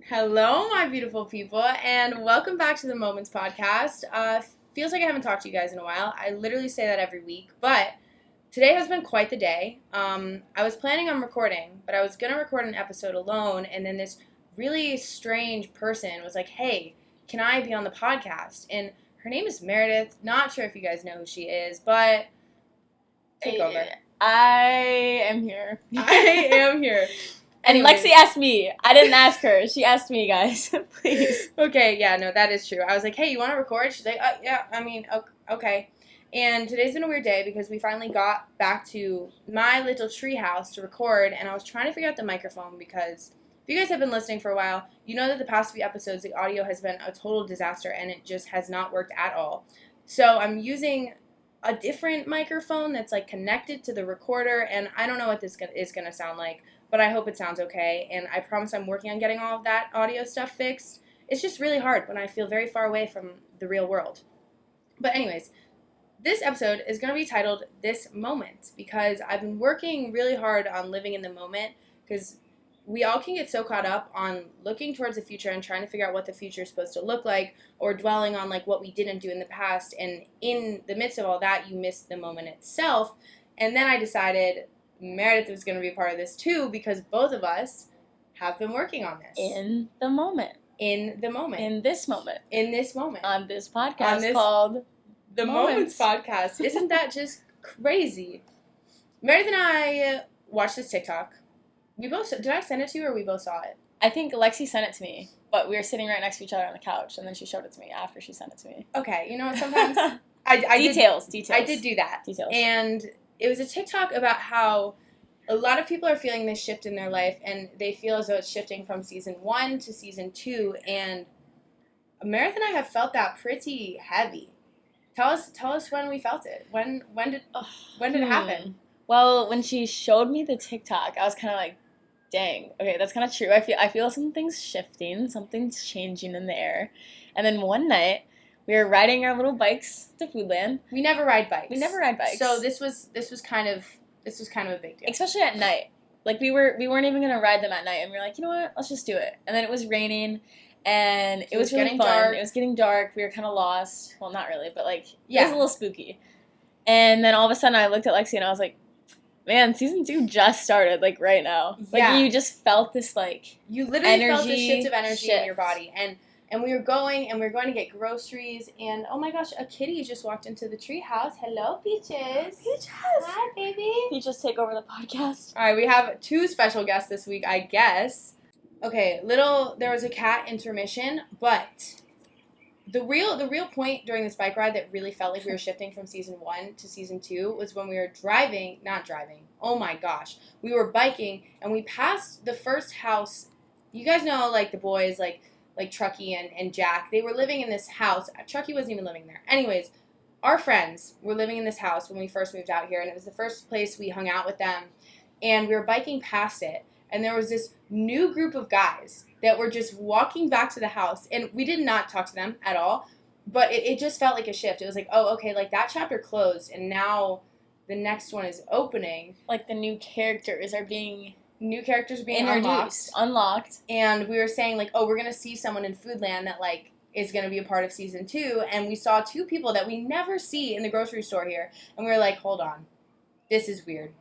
Hello, my beautiful people, and welcome back to the Moments Podcast. Feels like I haven't talked to you guys in a while. I literally say that every week, but today has been quite the day. I was planning on recording, but I was going to record an episode alone, and then this really strange person was like, hey, can I be on the podcast? And her name is Meredith. Not sure if you guys know who she is, but take over. I am here. I am here. And Anyways. Lexi asked me. I didn't ask her. She asked me, guys. Please. Okay, yeah, no, that is true. I was like, hey, you want to record? She's like, okay. And today's been a weird day because we finally got back to my little tree house to record, and I was trying to figure out the microphone because if you guys have been listening for a while, you know that the past few episodes, the audio has been a total disaster, and it just has not worked at all. So I'm using a different microphone that's, like, connected to the recorder, and I don't know what this is going to sound like, but I hope it sounds okay, and I promise I'm working on getting all of that audio stuff fixed. It's just really hard when I feel very far away from the real world. But anyways, this episode is going to be titled This Moment, because I've been working really hard on living in the moment, because we all can get so caught up on looking towards the future and trying to figure out what the future is supposed to look like, or dwelling on like what we didn't do in the past, and in the midst of all that, you miss the moment itself. And then I decided Meredith was going to be a part of this too, because both of us have been working on this. In the moment. In the moment. In this moment. In this moment. On this podcast called The Moments Podcast. Isn't that just crazy? Meredith and I watched this TikTok. We both, did I send it to you or we both saw it? I think Lexi sent it to me, but we were sitting right next to each other on the couch, and then she showed it to me after she sent it to me. Okay, you know what, sometimes I Details. I did do that. Details. And it was a TikTok about how a lot of people are feeling this shift in their life, and they feel as though it's shifting from season 1 to season 2, and Meredith and I have felt that pretty heavy. Tell us when we felt it. When did it happen? Well, when she showed me the TikTok, I was kind of like, dang, okay, that's kind of true. I feel something's shifting, something's changing in the air. And then one night, we were riding our little bikes to Foodland. We never ride bikes. So this was kind of a big deal. Especially at night. Like we weren't even gonna ride them at night, and we were like, you know what, let's just do it. And then it was raining, and it was really fun. Dark. It was getting dark. We were kind of lost. Well, not really, but like yeah. It was a little spooky. And then all of a sudden, I looked at Lexi and I was like, man, season 2 just started, like, right now. Like, you just felt this, like, you literally felt this shift of energy in your shift. body. And we were going to get groceries, and oh my gosh, a kitty just walked into the tree house. Hello, Peaches. Peaches. Hi, baby. Peaches, take over the podcast. All right, we have 2 special guests this week, I guess. Okay, there was a cat intermission, but the real point during this bike ride that really felt like we were shifting from season 1 to season 2 was when we were not driving. Oh my gosh. We were biking, and we passed the first house. You guys know, like, the boys, like Truckee and Jack. They were living in this house. Truckee wasn't even living there. Anyways, our friends were living in this house when we first moved out here, and it was the first place we hung out with them. And we were biking past it, and there was this new group of guys that were just walking back to the house, and we did not talk to them at all, but it just felt like a shift. It was like, oh, okay, like, that chapter closed, and now the next one is opening. Like, the new characters being introduced, unlocked. And we were saying, like, oh, we're going to see someone in Foodland that, like, is going to be a part of season 2, and we saw 2 people that we never see in the grocery store here, and we were like, hold on, this is weird.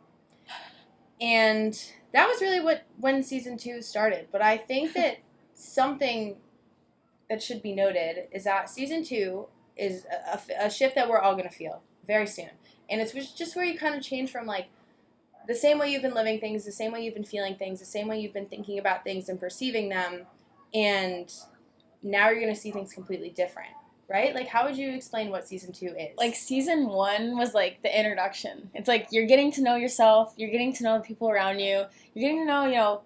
And that was really when season 2 started. But I think that something that should be noted is that season 2 is a shift that we're all going to feel very soon. And it's just where you kind of change from, like, the same way you've been living things, the same way you've been feeling things, the same way you've been thinking about things and perceiving them, and now you're going to see things completely different. Right? Like, how would you explain what season 2 is? Like, season 1 was, like, the introduction. It's like, you're getting to know yourself. You're getting to know the people around you. You're getting to know,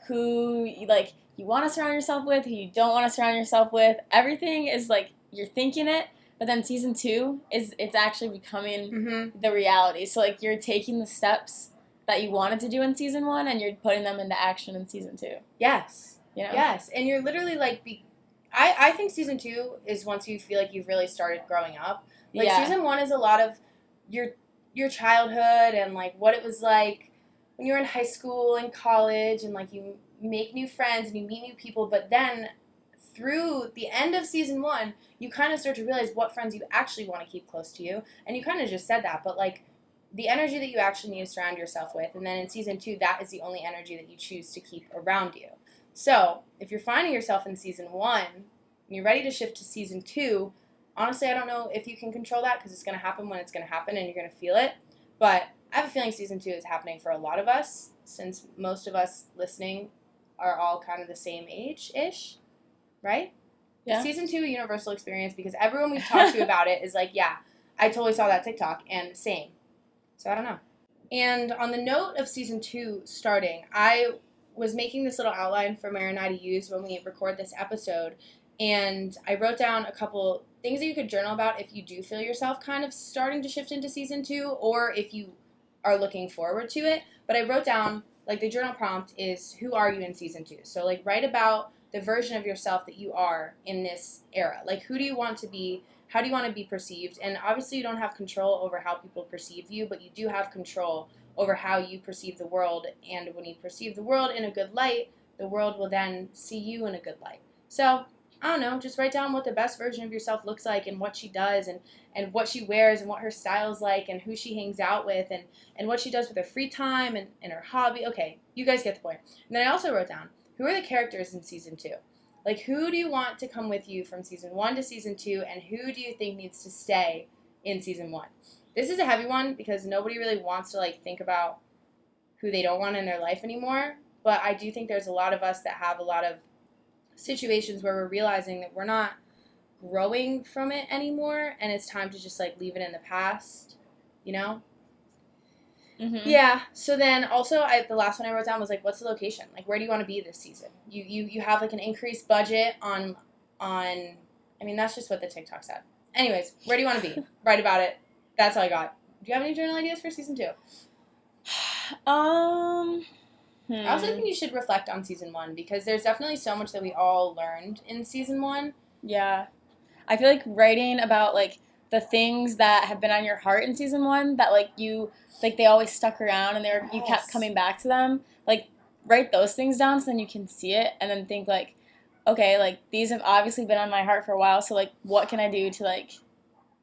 who, like, you want to surround yourself with, who you don't want to surround yourself with. Everything is, like, you're thinking it, but then season 2 it's actually becoming the reality. So, like, you're taking the steps that you wanted to do in season 1, and you're putting them into action in season 2. Yes. You know? Yes. And you're literally, like, I think season 2 is once you feel like you've really started growing up. Like, season 1 is a lot of your childhood and, like, what it was like when you were in high school and college, and, like, you make new friends and you meet new people, but then through the end of season 1, you kind of start to realize what friends you actually want to keep close to you. And you kind of just said that, but like the energy that you actually need to surround yourself with. And then in season 2, that is the only energy that you choose to keep around you. So if you're finding yourself in season 1 and you're ready to shift to season 2, honestly, I don't know if you can control that because it's going to happen when it's going to happen and you're going to feel it. But I have a feeling season 2 is happening for a lot of us, since most of us listening are all kind of the same age-ish, right? Yeah. Season 2 universal experience, because everyone we've talked to about it is like, yeah, I totally saw that TikTok, and same. So I don't know. And on the note of season 2 starting, I was making this little outline for Mary and I to use when we record this episode, and I wrote down a couple things that you could journal about if you do feel yourself kind of starting to shift into season 2, or if you are looking forward to it. But I wrote down, like, the journal prompt is, who are you in season 2? So, like, write about the version of yourself that you are in this era. Like, who do you want to be? How do you want to be perceived? And obviously you don't have control over how people perceive you, but you do have control over how you perceive the world. And when you perceive the world in a good light, the world will then see you in a good light. So, I don't know, just write down what the best version of yourself looks like and what she does and what she wears and what her style's like and who she hangs out with and what she does with her free time and her hobby. Okay, you guys get the point. And then I also wrote down, who are the characters in season 2? Like, who do you want to come with you from season 1 to season 2, and who do you think needs to stay in season 1? This is a heavy one because nobody really wants to, like, think about who they don't want in their life anymore, but I do think there's a lot of us that have a lot of situations where we're realizing that we're not growing from it anymore, and it's time to just, like, leave it in the past, you know? Mm-hmm. Yeah. So then also, the last one I wrote down was, like, what's the location? Like, where do you want to be this season? You have, like, an increased budget on. I mean, that's just what the TikTok said. Anyways, where do you want to be? Write about it. That's all I got. Do you have any journal ideas for season 2? I also think you should reflect on season 1, because there's definitely so much that we all learned in season 1. Yeah. I feel like writing about, like, the things that have been on your heart in season 1 that, like, you, like, they always stuck around and you kept coming back to them. Like, write those things down so then you can see it and then think, like, okay, like, these have obviously been on my heart for a while, so, like, what can I do to, like,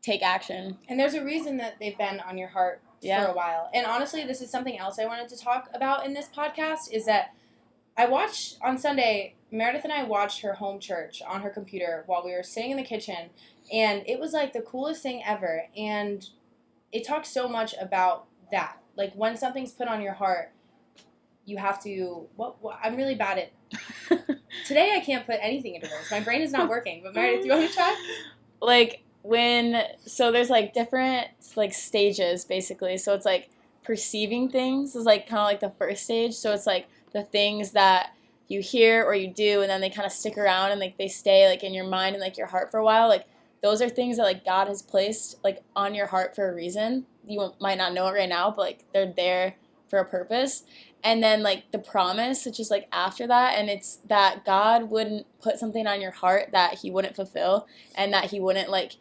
take action? And there's a reason that they've been on your heart for a while. And honestly, this is something else I wanted to talk about in this podcast, is that I watched, on Sunday, Meredith and I watched her home church on her computer while we were sitting in the kitchen, and it was, like, the coolest thing ever. And it talks so much about that. Like, when something's put on your heart, you have to, I'm really bad at, today I can't put anything into words. My brain is not working. But Meredith, do you want to try? Like, so there's, like, different, like, stages, basically. So it's, like, perceiving things is, like, kind of like the first stage. So it's, like, the things that you hear or you do, and then they kind of stick around and, like, they stay, like, in your mind and, like, your heart for a while. Like, those are things that, like, God has placed, like, on your heart for a reason. You might not know it right now, but, like, they're there for a purpose. And then, like, the promise, which is, like, after that, and it's that God wouldn't put something on your heart that he wouldn't fulfill, and that he wouldn't, like,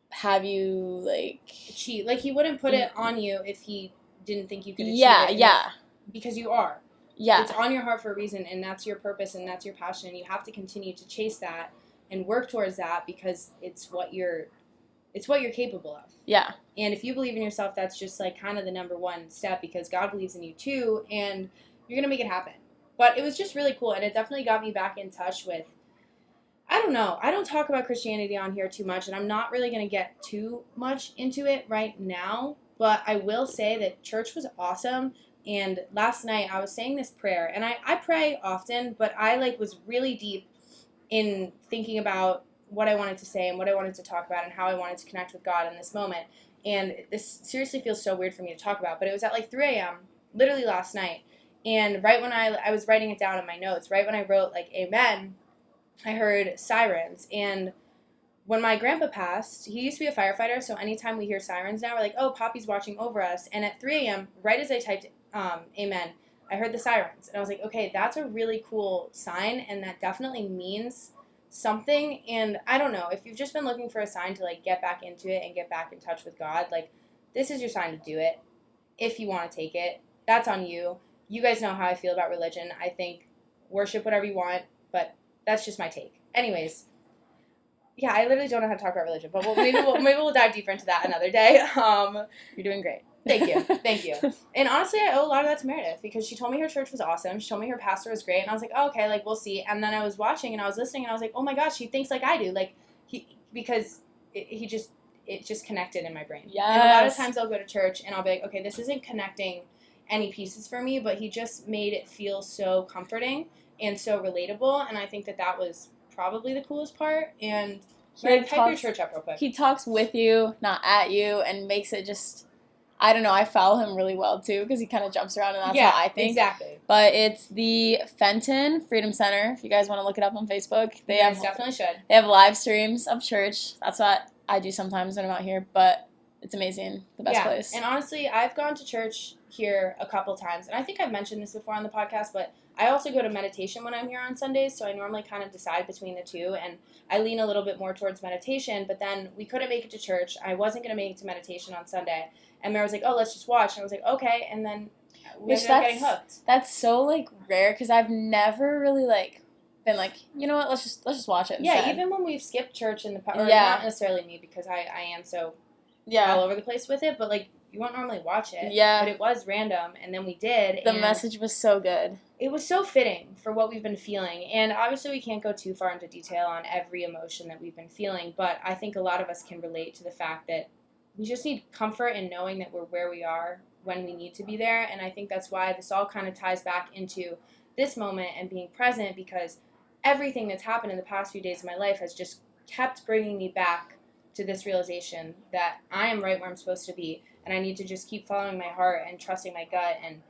have you, like, cheat. Like, he wouldn't put it on you if he didn't think you could achieve it. Yeah. Because you are. Yeah. It's on your heart for a reason, and that's your purpose, and that's your passion, and you have to continue to chase that and work towards that, because it's what you're capable of. Yeah. And if you believe in yourself, that's just, like, kind of the number one step, because God believes in you too, and you're going to make it happen. But it was just really cool, and it definitely got me back in touch with, I don't know, I don't talk about Christianity on here too much, and I'm not really going to get too much into it right now, but I will say that church was awesome. And last night I was saying this prayer, and I pray often, but I, like, was really deep in thinking about what I wanted to say and what I wanted to talk about and how I wanted to connect with God in this moment. And this seriously feels so weird for me to talk about, but it was at, like, 3 a.m., literally last night. And right when I was writing it down in my notes, right when I wrote, like, amen, I heard sirens. And when my grandpa passed, he used to be a firefighter, so anytime we hear sirens now, we're like, oh, Poppy's watching over us. And at 3 a.m., right as I typed amen, I heard the sirens. And I was like, okay, that's a really cool sign, and that definitely means something. And I don't know, if you've just been looking for a sign to, like, get back into it and get back in touch with God, like, this is your sign to do it. If you want to take it, that's on you. You guys know how I feel about religion. I think worship whatever you want, but that's just my take. Anyways, yeah, I literally don't know how to talk about religion, but maybe we'll dive deeper into that another day. You're doing great. Thank you. And honestly, I owe a lot of that to Meredith because she told me her church was awesome. She told me her pastor was great, and I was like, oh, okay, like we'll see. And then I was watching and I was listening, and I was like, oh my gosh, she thinks like I do, like because it just connected in my brain. Yes. And a lot of times I'll go to church and I'll be like, okay, this isn't connecting any pieces for me, but he just made it feel so comforting and so relatable, and I think that was probably the coolest part. And type your church up real quick. He talks with you, not at you, and makes it just, I don't know, I follow him really well too because he kind of jumps around, and that's how I think. Exactly. But it's the Fenton Freedom Center. If you guys want to look it up on Facebook, they definitely should. They have live streams of church. That's what I do sometimes when I'm out here, but it's amazing. The best place. And honestly, I've gone to church here a couple times, and I think I've mentioned this before on the podcast, but I also go to meditation when I'm here on Sundays, so I normally kind of decide between the two, and I lean a little bit more towards meditation, but then we couldn't make it to church. I wasn't going to make it to meditation on Sunday, and Mary was like, oh, let's just watch, and I was like, okay, and then we ended up getting hooked. That's so, like, rare, because I've never really, like, been like, you know what, let's just watch it instead. Yeah, even when we've skipped church in the past, not necessarily me, because I am so all over the place with it, but, like, you won't normally watch it. Yeah. But it was random, and then we did. The message was so good. It was so fitting for what we've been feeling. And obviously we can't go too far into detail on every emotion that we've been feeling, but I think a lot of us can relate to the fact that we just need comfort in knowing that we're where we are when we need to be there. And I think that's why this all kind of ties back into this moment and being present, because everything that's happened in the past few days of my life has just kept bringing me back to this realization that I am right where I'm supposed to be. And I need to just keep following my heart and trusting my gut and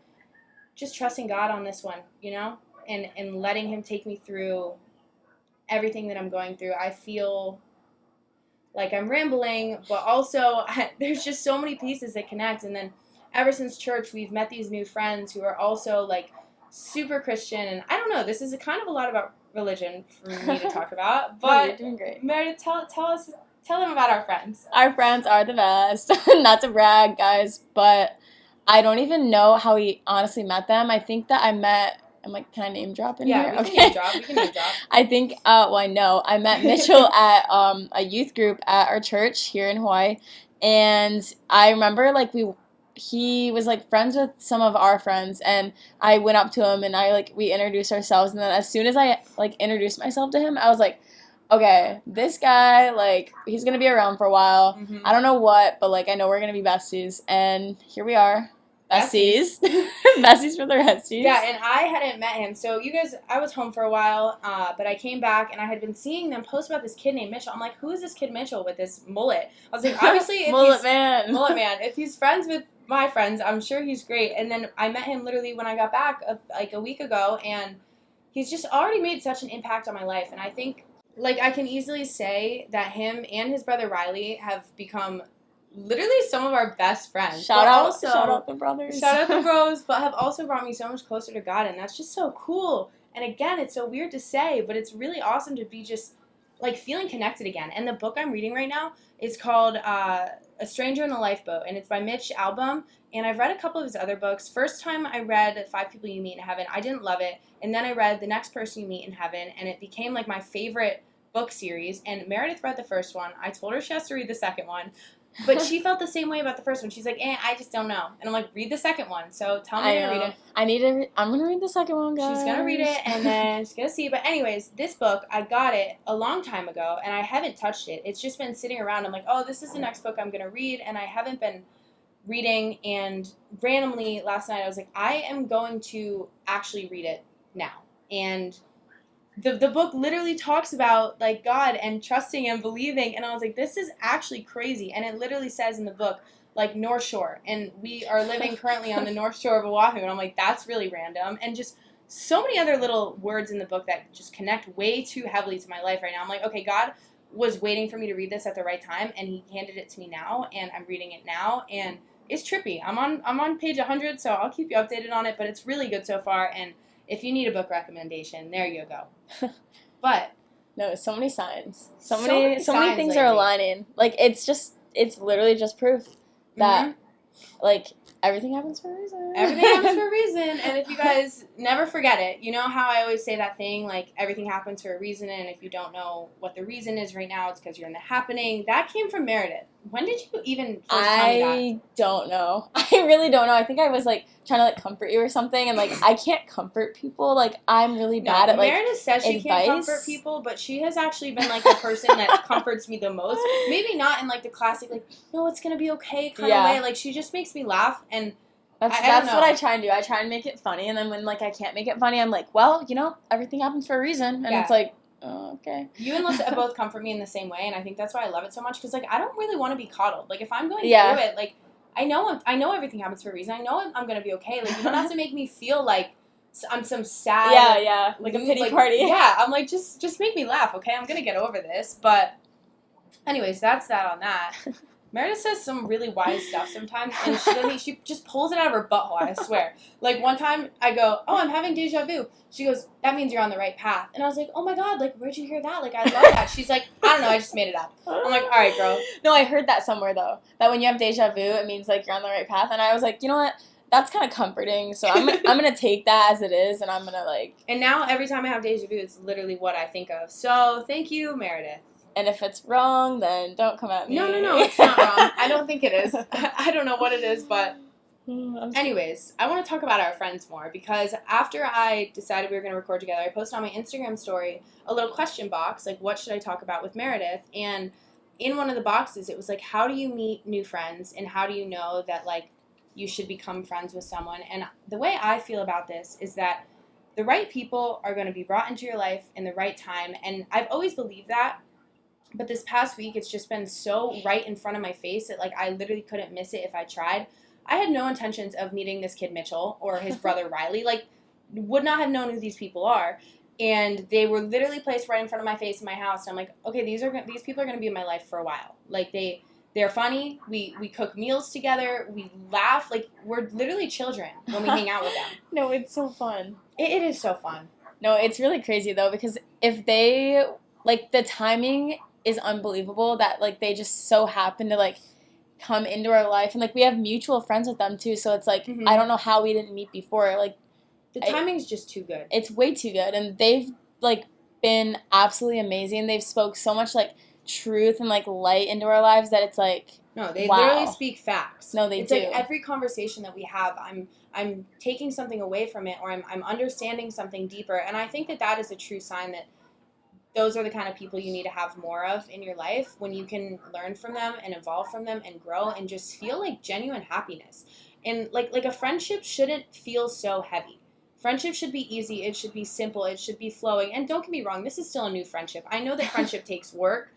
just trusting God on this one, you know, and letting him take me through everything that I'm going through. I feel like I'm rambling, but also there's just so many pieces that connect. And then ever since church, we've met these new friends who are also like super Christian. And I don't know, this is kind of a lot about religion for me to talk about. But you're doing great. Meredith, tell them about our friends. Our friends are the best. Not to brag, guys, but I don't even know how we honestly met them. I think that I'm like, can I name drop in here? Yeah, we can name drop. I think, I know. I met Mitchell at a youth group at our church here in Hawaii, and I remember, like, he was, like, friends with some of our friends, and I went up to him, and we introduced ourselves, and then as soon as I, like, introduced myself to him, I was like, okay, this guy, like, he's going to be around for a while. Mm-hmm. I don't know what, but, like, I know we're going to be besties. And here we are. Besties. Besties for the resties. Yeah, and I hadn't met him. So, you guys, I was home for a while, but I came back, and I had been seeing them post about this kid named Mitchell. I'm like, who is this kid Mitchell with this mullet? I was like, obviously, Mullet man. If he's friends with my friends, I'm sure he's great. And then I met him literally when I got back, like, a week ago, and he's just already made such an impact on my life. And I think, like, I can easily say that him and his brother Riley have become literally some of our best friends. Shout out the brothers. Shout out the bros, but have also brought me so much closer to God, and that's just so cool. And again, it's so weird to say, but it's really awesome to be just, like, feeling connected again. And the book I'm reading right now is called A Stranger in the Lifeboat, and it's by Mitch Albom, and I've read a couple of his other books. First time I read 5 People You Meet in Heaven, I didn't love it, and then I read The Next Person You Meet in Heaven, and it became, like, my favorite book series. And Meredith read the first one. I told her she has to read the second one, but she felt the same way about the first one. She's like, I just don't know. And I'm like, read the second one. So tell me to read it. I'm going to read the second one, guys. She's going to read it, and then she's going to see. But anyways, this book, I got it a long time ago, and I haven't touched it. It's just been sitting around. I'm like, oh, this is the next book I'm going to read, and I haven't been reading. And randomly, last night, I was like, I am going to actually read it now. And the book literally talks about, like, God and trusting and believing, and I was like, this is actually crazy. And it literally says in the book, like, North Shore, and we are living currently on the North Shore of Oahu, and I'm like, that's really random. And just so many other little words in the book that just connect way too heavily to my life right now. I'm like, okay, God was waiting for me to read this at the right time, and he handed it to me now, and I'm reading it now, and it's trippy. I'm on page 100, so I'll keep you updated on it, but it's really good so far. And if you need a book recommendation, there you go. But no, so many signs. So many things lately are aligning. Like, it's literally just proof that like, everything happens for a reason. Everything happens for a reason, and if you guys never forget it, you know how I always say that thing, like, everything happens for a reason, and if you don't know what the reason is right now, it's because you're in the happening. That came from Meredith. When did you even first tell me that? I don't know. I really don't know. I think I was, like, trying to, like, comfort you or something, and, like, I can't comfort people. Like, I'm really bad at, like, Meredith says she can't comfort people, but she has actually been, like, the person that comforts me the most. Maybe not in, like, the classic, like, no, it's gonna be okay kind of way. Like, she just makes me laugh, and that's what I try and do. I try and make it funny, and then when, like, I can't make it funny, I'm like, well, you know, everything happens for a reason, and it's like, oh, okay. You and Lisa both comfort me in the same way, and I think that's why I love it so much, because, like, I don't really want to be coddled. Like, if I'm going through it, like, I know everything happens for a reason. I know I'm going to be okay. Like, you don't have to make me feel like I'm some sad... like a pity party. Yeah, I'm like, just make me laugh, okay? I'm going to get over this, but anyways, that's that on that. Meredith says some really wise stuff sometimes, and she just pulls it out of her butthole, I swear. Like, one time, I go, oh, I'm having deja vu. She goes, that means you're on the right path. And I was like, oh my god, like, where'd you hear that? Like, I love that. She's like, I don't know, I just made it up. I'm like, all right, girl. No, I heard that somewhere, though. That when you have deja vu, it means, like, you're on the right path. And I was like, you know what? That's kind of comforting, so I'm gonna take that as it is, and I'm gonna, like... And now, every time I have deja vu, it's literally what I think of. So, thank you, Meredith. And if it's wrong, then don't come at me. No, it's not wrong. I don't think it is. I don't know what it is, but... Anyways, I want to talk about our friends more, because after I decided we were going to record together, I posted on my Instagram story a little question box, like, what should I talk about with Meredith? And in one of the boxes, it was like, how do you meet new friends, and how do you know that, like, you should become friends with someone? And the way I feel about this is that the right people are going to be brought into your life in the right time, and I've always believed that. But this past week, it's just been so right in front of my face that, like, I literally couldn't miss it if I tried. I had no intentions of meeting this kid Mitchell or his brother Riley. Like, would not have known who these people are. And they were literally placed right in front of my face in my house. And I'm like, okay, these people are going to be in my life for a while. Like, they're funny. We cook meals together. We laugh. Like, we're literally children when we hang out with them. No, it's so fun. It is so fun. No, it's really crazy, though, because if they, like, the timing is unbelievable that, like, they just so happen to, like, come into our life, and, like, we have mutual friends with them too, so it's like, I don't know how we didn't meet before. Like, the timing's just too good. It's way too good, and they've, like, been absolutely amazing. They've spoke so much, like, truth and, like, light into our lives that it's like, no, they literally speak facts. No, they it's do. Like, every conversation that we have, I'm taking something away from it, or I'm understanding something deeper, and I think that is a true sign that those are the kind of people you need to have more of in your life, when you can learn from them and evolve from them and grow and just feel, like, genuine happiness. And, like a friendship shouldn't feel so heavy. Friendship should be easy. It should be simple. It should be flowing. And don't get me wrong, this is still a new friendship. I know that friendship takes work,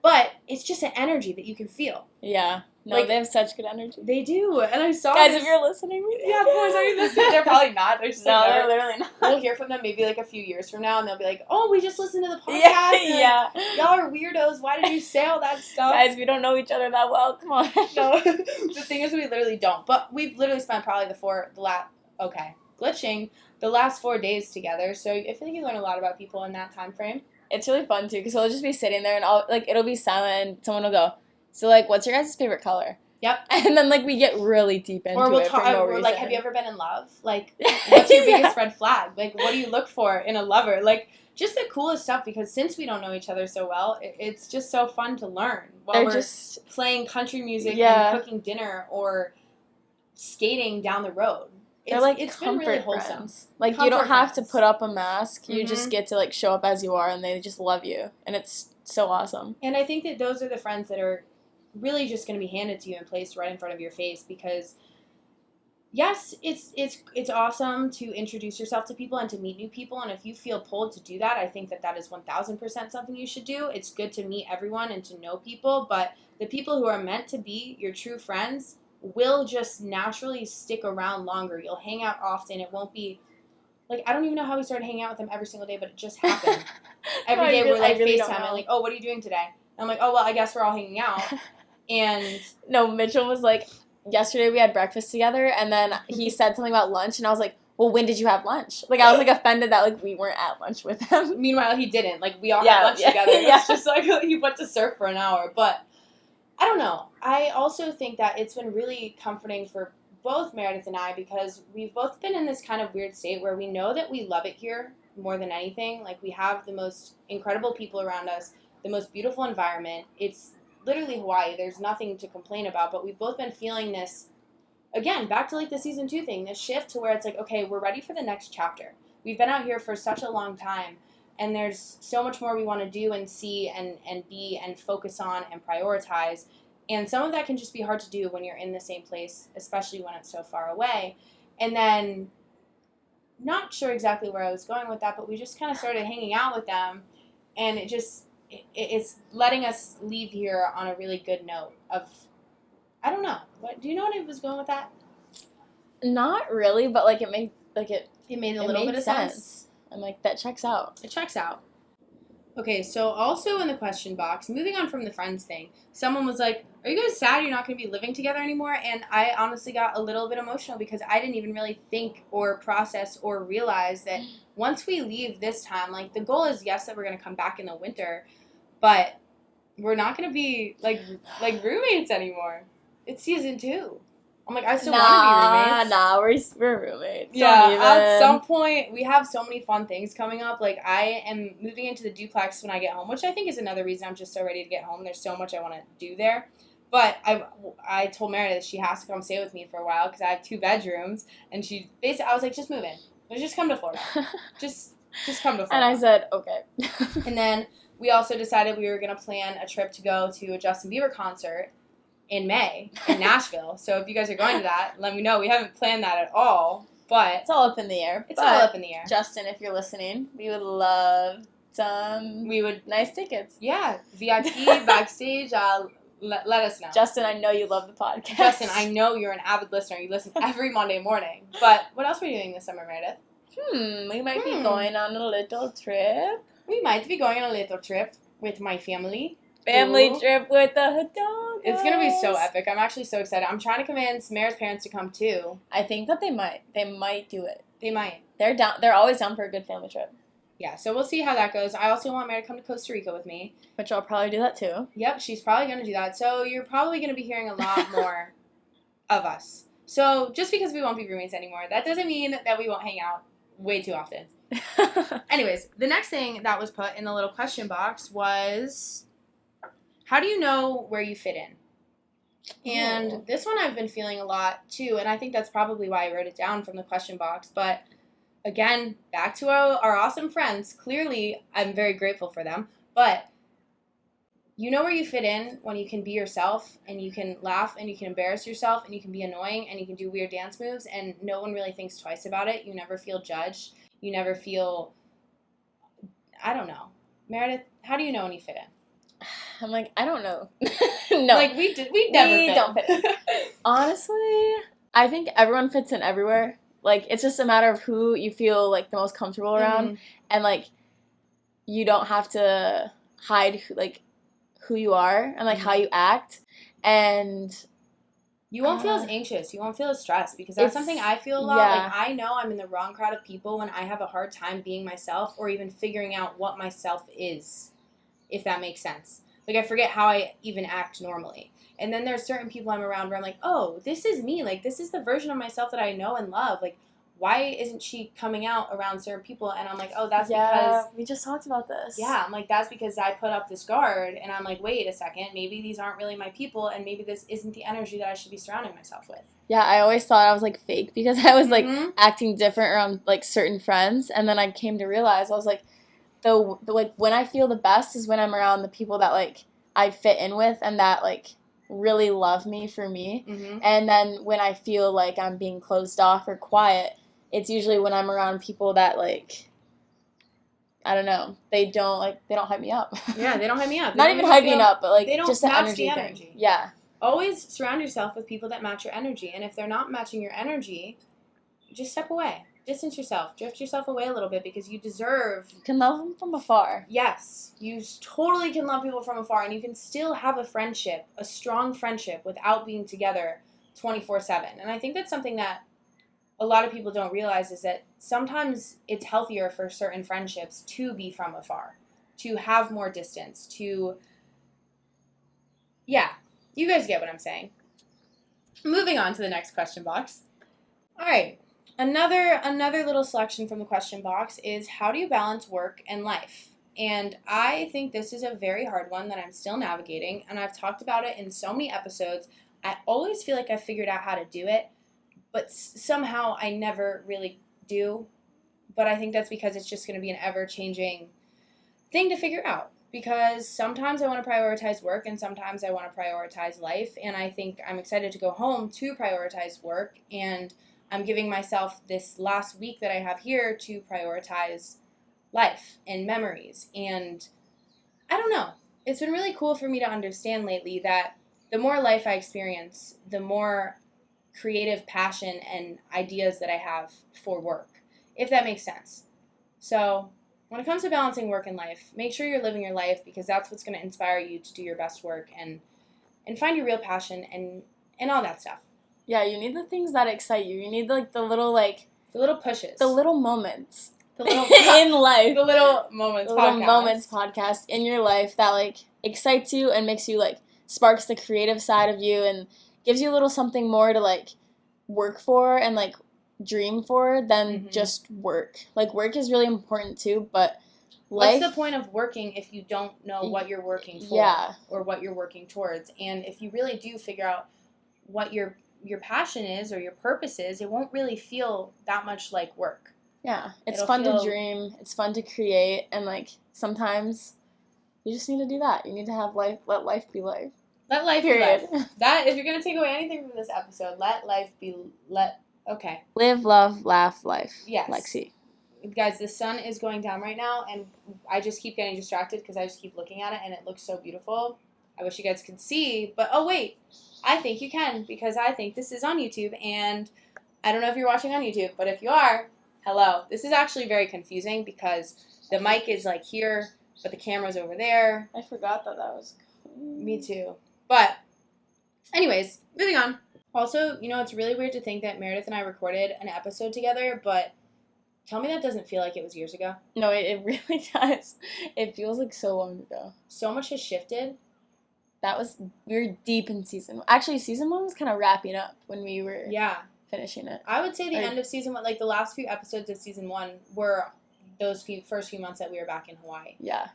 but it's just an energy that you can feel. Yeah. No, like, they have such good energy. They do. And I saw Guys, if you're listening. Yeah, boys, are you listening? They're probably not. They're just no, they're literally not. We'll hear from them maybe, like, a few years from now, and they'll be like, oh, we just listened to the podcast. Yeah. Y'all are weirdos. Why did you say all that stuff? Guys, we don't know each other that well. Come on. No. The thing is, we literally don't. But we've literally spent probably the last 4 days together. So I feel like you learn a lot about people in that time frame. It's really fun, too, because we'll just be sitting there, and it'll be silent, and someone will go, so, like, what's your guys' favorite color? Yep. And then, like, we get really deep into it for no reason. Like, have you ever been in love? Like, what's your biggest red flag? Like, what do you look for in a lover? Like, just the coolest stuff, because since we don't know each other so well, it's just so fun to learn while we're just playing country music and cooking dinner or skating down the road. It's been really wholesome. Friends. Like, comfort you don't have to put up a mask. You just get to, like, show up as you are, and they just love you. And it's so awesome. And I think that those are the friends that are really just going to be handed to you and placed right in front of your face, because yes, it's awesome to introduce yourself to people and to meet new people, and if you feel pulled to do that, I think that is 1000% something you should do. It's good to meet everyone and to know people, but the people who are meant to be your true friends will just naturally stick around longer. You'll hang out often. It won't be like, I don't even know how we started hanging out with them every single day, but it just happened. Every day we're like FaceTime and like, oh, what are you doing today? And I'm like, oh, well, I guess we're all hanging out. And no, Mitchell was like, yesterday we had breakfast together, and then he said something about lunch, and I was like, well, when did you have lunch? Like, I was, like, offended that, like, we weren't at lunch with him. Meanwhile, he didn't. Like, we all had lunch together. It's just like, he went to surf for an hour. But I don't know. I also think that it's been really comforting for both Meredith and I because we've both been in this kind of weird state where we know that we love it here more than anything. Like, we have the most incredible people around us, the most beautiful environment. It's literally Hawaii. There's nothing to complain about, but we've both been feeling this, again, back to like the season 2 thing, this shift to where it's like, okay, we're ready for the next chapter. We've been out here for such a long time, and there's so much more we want to do and see and be and focus on and prioritize. And some of that can just be hard to do when you're in the same place, especially when it's so far away. And then, not sure exactly where I was going with that, but we just kind of started hanging out with them, and it's letting us leave here on a really good note of, I don't know. What, do you know what I was going with that? Not really, but like it made A little bit of sense. I'm like, that checks out. It checks out. Okay, so also in the question box, moving on from the friends thing, someone was like, are you guys sad you're not going to be living together anymore? And I honestly got a little bit emotional because I didn't even really think or process or realize that once we leave this time, like, the goal is, yes, that we're going to come back in the winter, but we're not going to be like roommates anymore. It's season 2. I'm like, I still want to be roommates. We're roommates. Yeah, at some point, we have so many fun things coming up. Like, I am moving into the duplex when I get home, which I think is another reason I'm just so ready to get home. There's so much I want to do there. But I told Meredith she has to come stay with me for a while because I have 2 bedrooms. And I was like, just move in. Let's just come to Florida. just come to Florida. And I said, okay. And then we also decided we were going to plan a trip to go to a Justin Bieber concert in May in Nashville. So if you guys are going to that, let me know. We haven't planned that at all, but it's all up in the air. It's all up in the air. Justin, if you're listening, we would love some nice tickets. Yeah, VIP, backstage, let us know. Justin, I know you love the podcast. Justin, I know you're an avid listener. You listen every Monday morning. But what else are we doing this summer, Meredith? We might be going on a little trip. We might be going on a little trip with my family. Family trip with the dog. It's going to be so epic. I'm actually so excited. I'm trying to convince Meredith's parents to come too. I think that they might. They might do it. They might. They're down. They're always down for a good family trip. Yeah, so we'll see how that goes. I also want Mary to come to Costa Rica with me. Which I'll probably do that too. Yep, she's probably going to do that. So you're probably going to be hearing a lot more of us. So just because we won't be roommates anymore, that doesn't mean that we won't hang out way too often. Anyways, the next thing that was put in the little question box was, how do you know where you fit in? And this one I've been feeling a lot too, and I think that's probably why I wrote it down from the question box. But again, back to our awesome friends. Clearly, I'm very grateful for them. But you know where you fit in when you can be yourself, and you can laugh, and you can embarrass yourself, and you can be annoying, and you can do weird dance moves, and no one really thinks twice about it. You never feel judged. You never feel, I don't know. Meredith, how do you know when you fit in? I'm like, I don't know. No. Like, we never don't fit in. Honestly, I think everyone fits in everywhere. Like, it's just a matter of who you feel, like, the most comfortable around. Mm-hmm. And, like, you don't have to hide, who you are and, like, how you act. And you won't feel as anxious. You won't feel as stressed because that's something I feel a lot. Yeah. Like, I know I'm in the wrong crowd of people when I have a hard time being myself or even figuring out what myself is, if that makes sense. Like, I forget how I even act normally. And then there's certain people I'm around where I'm like, oh, this is me. Like, this is the version of myself that I know and love. Like, why isn't she coming out around certain people? And I'm like, oh, that's because... we just talked about this. Yeah, I'm like, that's because I put up this guard. And I'm like, wait a second. Maybe these aren't really my people. And maybe this isn't the energy that I should be surrounding myself with. Yeah, I always thought I was, like, fake because I was, like, acting different around, like, certain friends. And then I came to realize, I was like, like, when I feel the best is when I'm around the people that, like, I fit in with and that, like, really love me for me. Mm-hmm. And then when I feel like I'm being closed off or quiet, it's usually when I'm around people that, like, I don't know, they don't hype me up. Yeah, they don't hype me up. Not even hype me up, but, like, they don't just the match the energy thing. Yeah. Always surround yourself with people that match your energy. And if they're not matching your energy, just step away. Distance yourself. Drift yourself away a little bit because you deserve... You can love them from afar. Yes. You totally can love people from afar, and you can still have a friendship, a strong friendship, without being together 24/7. And I think that's something that a lot of people don't realize is that sometimes it's healthier for certain friendships to be from afar, to have more distance, to... Yeah. You guys get what I'm saying. Moving on to the next question box. All right. Another little selection from the question box is, how do you balance work and life? And I think this is a very hard one that I'm still navigating, and I've talked about it in so many episodes. I always feel like I figured out how to do it, but somehow I never really do. But I think that's because it's just going to be an ever-changing thing to figure out. Because sometimes I want to prioritize work and sometimes I want to prioritize life. And I think I'm excited to go home to prioritize work. And I'm giving myself this last week that I have here to prioritize life and memories. And I don't know. It's been really cool for me to understand lately that the more life I experience, the more creative passion and ideas that I have for work, if that makes sense. So when it comes to balancing work and life, make sure you're living your life, because that's what's going to inspire you to do your best work and find your real passion and all that stuff. Yeah, you need the things that excite you. You need the little pushes. the little moments. The little in life. The little moments podcast in your life that excites you and makes you sparks the creative side of you and gives you a little something more to work for and dream for than just work. Work is really important too, but life... What's the point of working if you don't know what you're working for or what you're working towards? And if you really do figure out what your passion is or your purpose is, it won't really feel that much like work. Yeah, it's fun to dream, it's fun to create, and sometimes you just need to do that. You need to have life, let life be life. Let life be life. That, if you're going to take away anything from this episode, let life be, okay. Live, love, laugh, life. Yes. Lexi. Guys, the sun is going down right now, and I just keep getting distracted because I just keep looking at it, and it looks so beautiful. I wish you guys could see, but oh wait, I think you can, because I think this is on YouTube, and I don't know if you're watching on YouTube, but if you are, hello. This is actually very confusing because the mic is here, but the camera's over there. I forgot that was... Me too. But anyways, moving on. Also, it's really weird to think that Meredith and I recorded an episode together, but tell me that doesn't feel like it was years ago. No, it really does. It feels like so long ago. So much has shifted. We were deep in season 1. Actually, season 1 was kind of wrapping up when we were finishing it. I would say the end of season 1, the last few episodes of season 1 were those first few months that we were back in Hawaii. Yeah.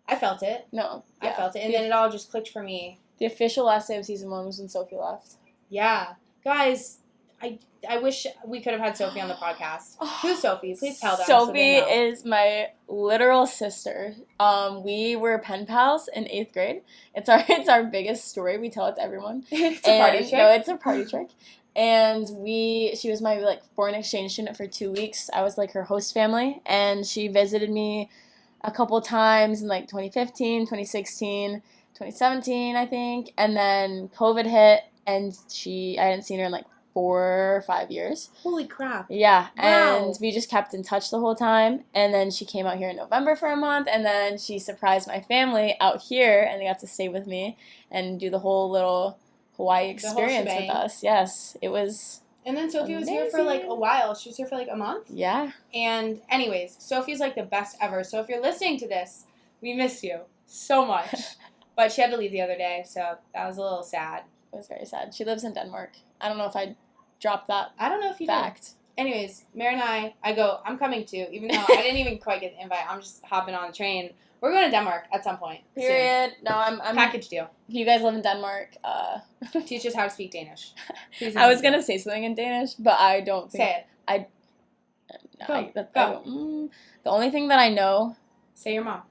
I felt it. No. Yeah. I felt it. And then it all just clicked for me. The official last day of season 1 was when Sophie left. Yeah. Guys, I wish we could have had Sophie on the podcast. Who's Sophie? Please tell them. Sophie is my literal sister. We were pen pals in 8th grade. It's our biggest story. We tell it to everyone. It's a party trick. No, it's a party trick. And she was my foreign exchange student for 2 weeks. I was her host family, and she visited me a couple times in 2015, 2016, 2017, I think. And then COVID hit, and I hadn't seen her in 4 or 5 years. Holy crap. Yeah. Wow. And we just kept in touch the whole time. And then she came out here in November for a month, and then she surprised my family out here, and they got to stay with me and do the whole little Hawaii experience with us. Yes. It was... And then Sophie was here for a while. She was here for a month. Yeah. And anyways, Sophie's the best ever. So if you're listening to this, we miss you so much. But she had to leave the other day, so that was a little sad. It was very sad. She lives in Denmark. I don't know if I dropped that. I don't know if you fact. Did. Anyways, Mary and I go, I'm coming too, even though I didn't even quite get the invite. I'm just hopping on the train. We're going to Denmark at some point. Period. Soon. No, I'm package deal. If you guys live in Denmark, teach us how to speak Danish. I was gonna say something in Danish, but I don't think say it. Go. The only thing that I know. Say your mom.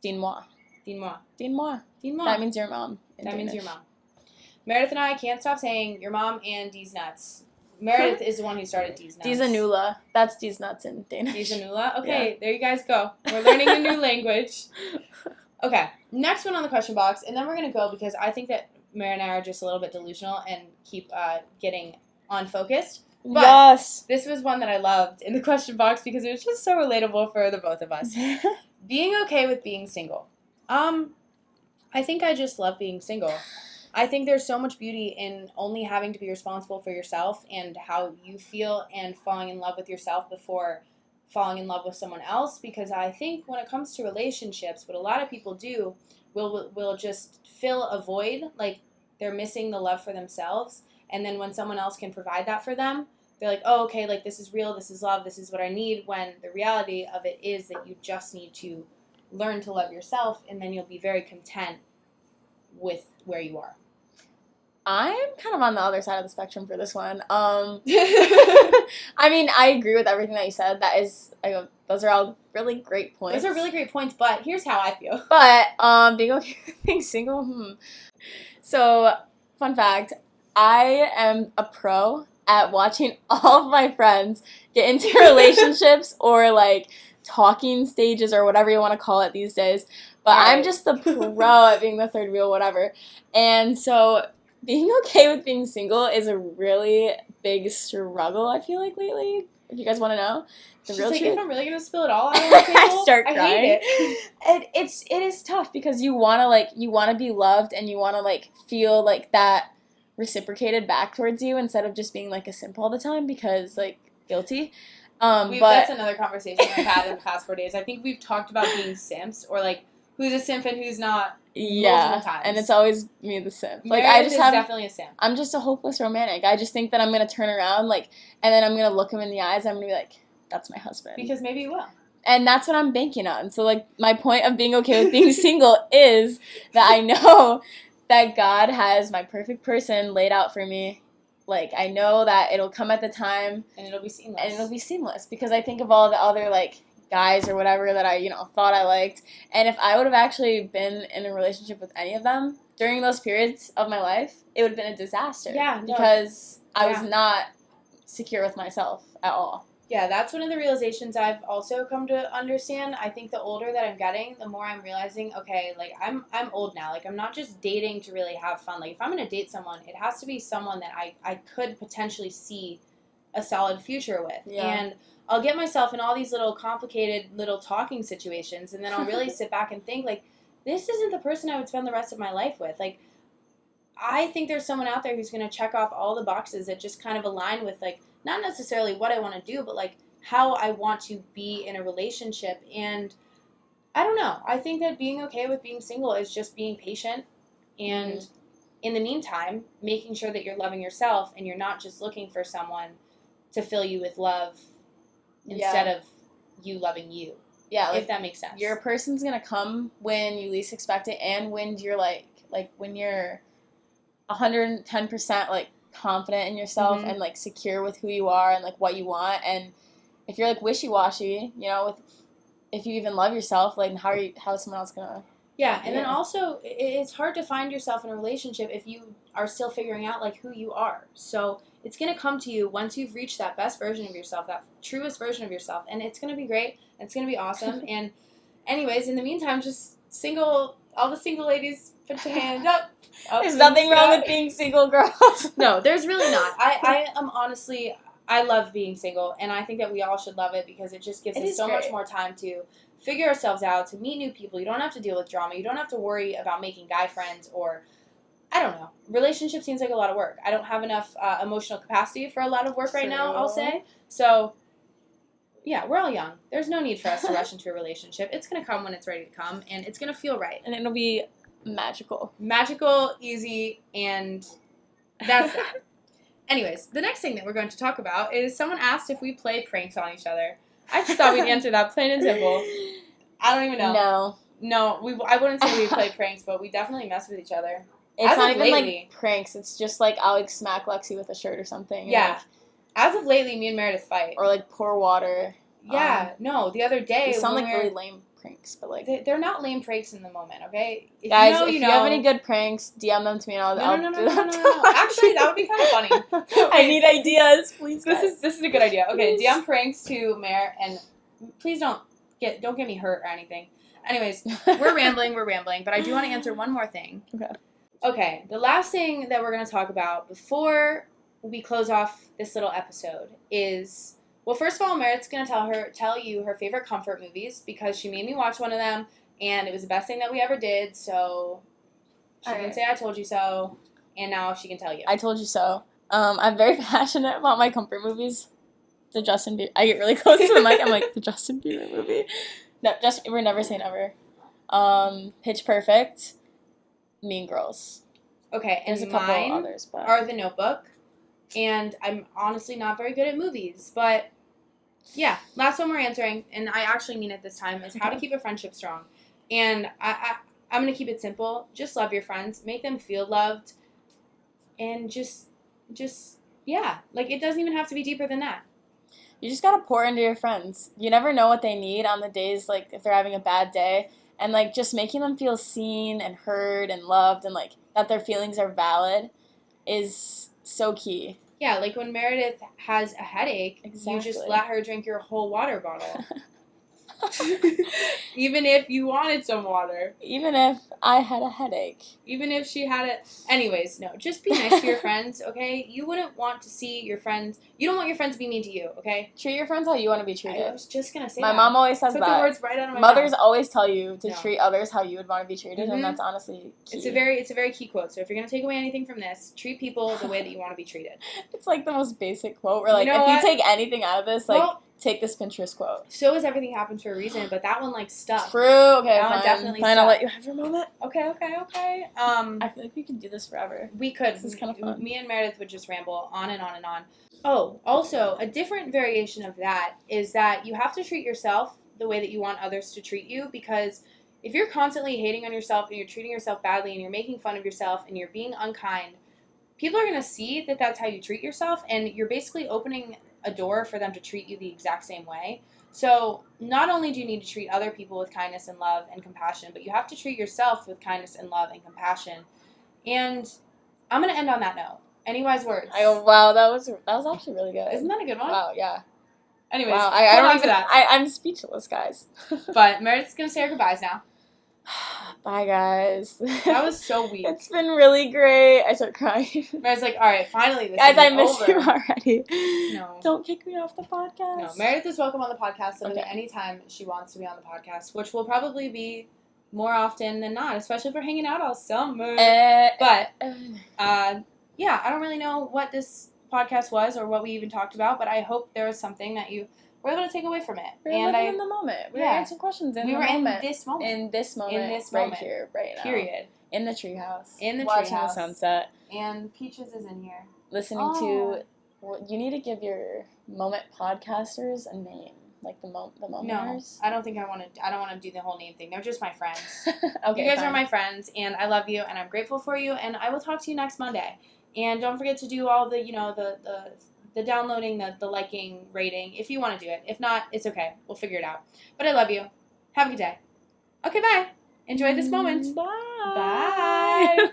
Dis-moi. Dis-moi. Dis-moi. Dis-moi. That means your mom. That means your mom. Meredith and I can't stop saying your mom and D's nuts. Meredith is the one who started D's nuts. Dizanula. That's D's nuts in Danish. Dizanula? Okay, There you guys go. We're learning a new language. Okay, next one on the question box, and then we're going to go because I think that Mary and I are just a little bit delusional and keep getting unfocused. But yes. This was one that I loved in the question box because it was just so relatable for the both of us. Being okay with being single. I think I just love being single. I think there's so much beauty in only having to be responsible for yourself and how you feel and falling in love with yourself before falling in love with someone else, because I think when it comes to relationships, what a lot of people do will just fill a void. they're missing the love for themselves. And then when someone else can provide that for them, they're like, oh, okay, like, this is real, this is love, this is what I need, when the reality of it is that you just need to learn to love yourself, and then you'll be very content with where you are. I'm kind of on the other side of the spectrum for this one. I mean, I agree with everything that you said. Those are all really great points. Those are really great points, but here's how I feel. But being okay with being single, So, fun fact, I am a pro at watching all of my friends get into relationships or, like, talking stages or whatever you want to call it these days. But Right. I'm just the pro at being the third wheel, whatever. And so being okay with being single is a really big struggle, I feel like, lately. If you guys want to know. She's like, if I'm really going to spill it all out on the table, I start crying. I hate it. It is tough because you want to be loved and you want to, like, feel like that reciprocated back towards you instead of just being, like, a simp all the time because, like, guilty. But that's another conversation I've had in the past 4 days. I think we've talked about being simps, or, like, who's a simp and who's not, multiple times. And it's always me, the simp. Like, Meredith is definitely a simp. I'm just a hopeless romantic. I just think that I'm gonna turn around, like, and then I'm gonna look him in the eyes. I'm gonna be like, that's my husband. Because maybe you will. And that's what I'm banking on. So, like, my point of being okay with being single is that I know that God has my perfect person laid out for me. Like, I know that it'll come at the time. And it'll be seamless. Because I think of all the other, like, guys or whatever that I, thought I liked. And if I would have actually been in a relationship with any of them during those periods of my life, it would have been a disaster. Yeah. No. Because I was not secure with myself at all. Yeah, that's one of the realizations I've also come to understand. I think the older that I'm getting, the more I'm realizing, okay, like, I'm old now. Like, I'm not just dating to really have fun. Like, if I'm going to date someone, it has to be someone that I could potentially see a solid future with. Yeah. And I'll get myself in all these little complicated little talking situations, and then I'll really sit back and think, like, this isn't the person I would spend the rest of my life with. Like, I think there's someone out there who's going to check off all the boxes that just kind of align with, like, not necessarily what I want to do, but, like, how I want to be in a relationship. And I don't know. I think that being okay with being single is just being patient and, in the meantime, making sure that you're loving yourself and you're not just looking for someone to fill you with love instead of you loving you. Yeah, like, if that makes sense. Your person's going to come when you least expect it and when you're, like when you're 110%, like, confident in yourself and, like, secure with who you are and, like, what you want. And if you're, like, wishy-washy, if you even love yourself, like, how is someone else gonna and then also it's hard to find yourself in a relationship if you are still figuring out, like, who you are. So it's gonna come to you once you've reached that best version of yourself, that truest version of yourself, and it's gonna be great, it's gonna be awesome. And anyways, in the meantime, just all the single ladies, put your hand up. There's nothing wrong with being single, girls. No, there's really not. I am honestly, I love being single, and I think that we all should love it because it just gives us so much more time to figure ourselves out, to meet new people. You don't have to deal with drama. You don't have to worry about making guy friends or, I don't know. Relationship seems like a lot of work. I don't have enough emotional capacity for a lot of work right now, I'll say. So, yeah, we're all young. There's no need for us to rush into a relationship. It's going to come when it's ready to come, and it's going to feel right. And it'll be magical. Magical, easy, and that's that. Anyways, the next thing that we're going to talk about is someone asked if we play pranks on each other. I just thought we'd answer that plain and simple. I don't even know. No, I wouldn't say we play pranks, but we definitely mess with each other. It's not even like pranks. It's just like I'll, like, smack Lexi with a shirt or something. Yeah. As of lately, me and Meredith fight. Or, like, pour water. Yeah. No, the other day. They sound like really lame pranks, but, like, they're not lame pranks in the moment, okay? If guys, if you have any good pranks, DM them to me and I'll no. do them. Actually, that would be kind of funny. Okay. I need ideas, please. This is a good idea. Okay, DM pranks to Mare, and please don't get me hurt or anything. Anyways, we're rambling, but I do want to answer one more thing. Okay, the last thing that we're going to talk about before we close off this little episode is, well, first of all, Meredith's going to tell you her favorite comfort movies because she made me watch one of them, and it was the best thing that we ever did, so she can say I told you so, and now she can tell you. I told you so. I'm very passionate about my comfort movies. The Justin Bieber. I get really close to the mic. I'm like, the Justin Bieber movie. No, we're never say never. Pitch Perfect. Mean Girls. Okay, and There's a couple mine others, but are The Notebook, and I'm honestly not very good at movies, but yeah, last one we're answering, and I actually mean it this time, is how to keep a friendship strong. And I'm going to keep it simple. Just love your friends. Make them feel loved. And just, yeah. Like, it doesn't even have to be deeper than that. you just gotta pour into your friends. You never know what they need on the days, like, if they're having a bad day. And, like, just making them feel seen and heard and loved and, like, that their feelings are valid is so key. Yeah, like when Meredith has a headache, you just Exactly. let her drink your whole water bottle. Even if you wanted some water. Even if I had a headache. Even if she had it. Anyways, no. Just be nice to your friends, okay? You wouldn't want to see your friends. You don't want your friends to be mean to you, okay? Treat your friends how you want to be I treated. was just going to say My that. mom always says Took the that. words right out of my Mothers mouth. always tell you to No. treat others how you would want to be treated, Mhm. and that's honestly key. It's a very key quote. So if you're going to take away anything from this, treat people the way that you want to be treated. It's like the most basic quote. Where, like, You know if what? you take anything out of this, like, Well, take this Pinterest quote. so is Everything Happens for a Reason, but that one, like, stuck. True. Okay, That one fine. definitely Fine, I'll stuck. let you have your moment. Okay. I feel like we could do this forever. We could. This is kind of fun. Me and Meredith would just ramble on and on and on. Oh, also, a different variation of that is that you have to treat yourself the way that you want others to treat you, because if you're constantly hating on yourself and you're treating yourself badly and you're making fun of yourself and you're being unkind, people are going to see that that's how you treat yourself, and you're basically opening a door for them to treat you the exact same way. So not only do you need to treat other people with kindness and love and compassion, but you have to treat yourself with kindness and love and compassion. And I'm going to end on that note. Any wise words? Wow, that was actually really good. Isn't that a good one? Wow, yeah. Anyways, Wow, I I don't on even. to that. I'm speechless, guys. But Meredith's going to say our goodbyes now. Bye, guys. That was so weak. It's been really great. I start crying. Meredith's like, all right, finally this Guys, is I miss over. you already. No. Don't kick me off the podcast. No, Meredith is welcome on the podcast literally Okay. anytime she wants to be on the podcast, which will probably be more often than not, especially if we're hanging out all summer. But, yeah, I don't really know what this podcast was or what we even talked about, but I hope there was something that you were able to take away from it. we were living in the moment. We were Yeah. answering questions in we the were moment. in this moment. In this moment. In this right moment. here, right now. Period. In the treehouse. In the watching treehouse. the sunset. And Peaches is in here. Listening Oh. to. Well, you need to give your moment podcasters a name, like the No, momenters. I don't think I want to. I don't want to do the whole name thing. They're just my friends. Okay, You guys fine. are my friends, and I love you, and I'm grateful for you, and I will talk to you next Monday. And don't forget to do all the, the downloading, the liking, rating, if you want to do it. If not, it's okay. We'll figure it out. But I love you. Have a good day. Okay, bye. Enjoy this moment. Bye. Bye.